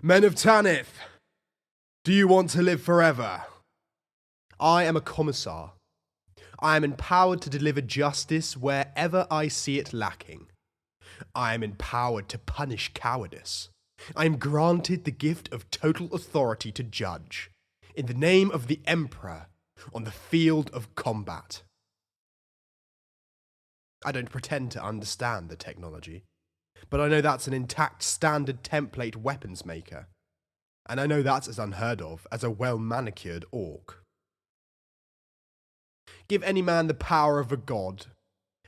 Men of Tanith, do you want to live forever? I am a commissar. I am empowered to deliver justice wherever I see it lacking. I am empowered to punish cowardice. I am granted the gift of total authority to judge, in the name of the Emperor, on the field of combat. I don't pretend to understand the technology, but I know that's an intact standard template weapons maker, and I know that's as unheard of as a well-manicured orc. Give any man the power of a god,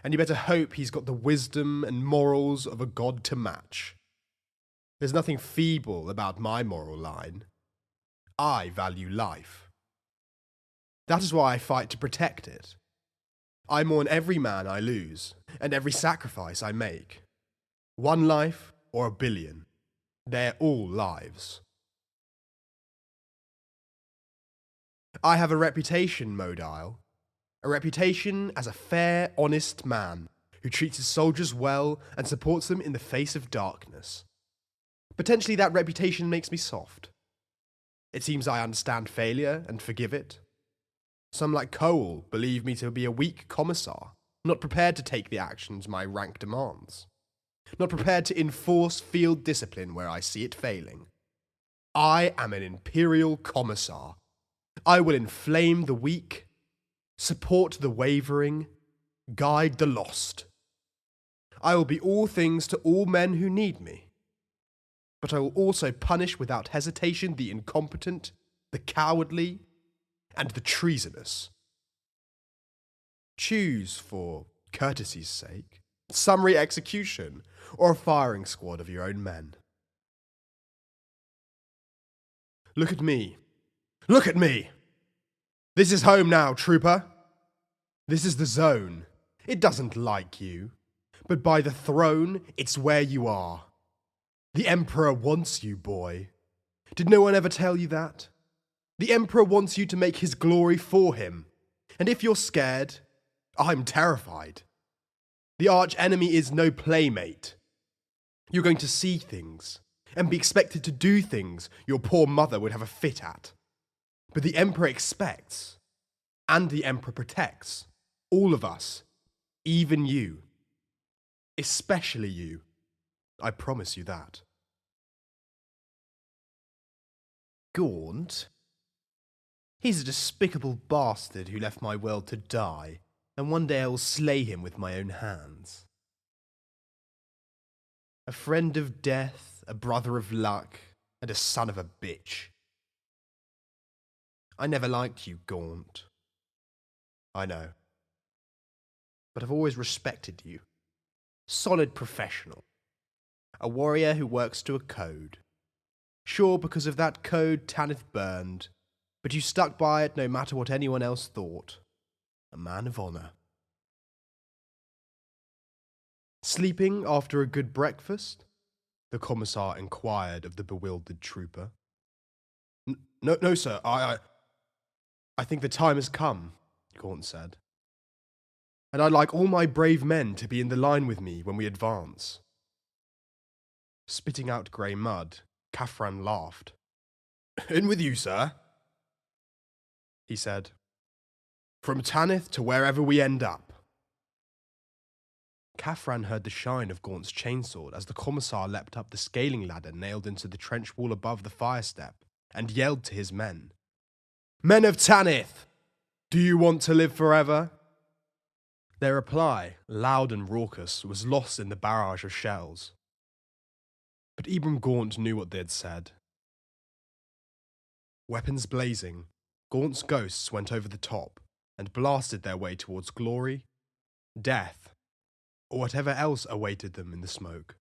and you better hope he's got the wisdom and morals of a god to match. There's nothing feeble about my moral line. I value life. That is why I fight to protect it. I mourn every man I lose, and every sacrifice I make. 1 life or 1 billion, they're all lives. I have a reputation, Modile. A reputation as a fair, honest man who treats his soldiers well and supports them in the face of darkness. Potentially that reputation makes me soft. It seems I understand failure and forgive it. Some like Cole believe me to be a weak commissar, not prepared to take the actions my rank demands, not prepared to enforce field discipline where I see it failing. I am an imperial commissar. I will inflame the weak, support the wavering, guide the lost. I will be all things to all men who need me. But I will also punish without hesitation the incompetent, the cowardly, and the treasonous. Choose, for courtesy's sake, summary execution or a firing squad of your own men. Look at me. Look at me! This is home now, trooper. This is the zone. It doesn't like you, but by the throne, it's where you are. The Emperor wants you, boy. Did no one ever tell you that? The Emperor wants you to make his glory for him. And if you're scared, I'm terrified. The arch enemy is no playmate. You're going to see things and be expected to do things your poor mother would have a fit at. But the Emperor expects, and the Emperor protects, all of us, even you. Especially you. I promise you that. Gaunt? He's a despicable bastard who left my world to die, and one day I will slay him with my own hands. A friend of death, a brother of luck, and a son of a bitch. I never liked you, Gaunt. I know. But I've always respected you. Solid professional. A warrior who works to a code. Sure, because of that code, Tanith burned, but you stuck by it no matter what anyone else thought. A man of honor. Sleeping after a good breakfast? The commissar inquired of the bewildered trooper. No, sir, I think the time has come, Gaunt said. And I'd like all my brave men to be in the line with me when we advance. Spitting out grey mud, Kafran laughed. In with you, sir, he said. From Tanith to wherever we end up. Kafran heard the shine of Gaunt's chainsword as the commissar leapt up the scaling ladder nailed into the trench wall above the fire step and yelled to his men. Men of Tanith, do you want to live forever? Their reply, loud and raucous, was lost in the barrage of shells. But Ibram Gaunt knew what they had said. Weapons blazing, Gaunt's ghosts went over the top and blasted their way towards glory, death, or whatever else awaited them in the smoke.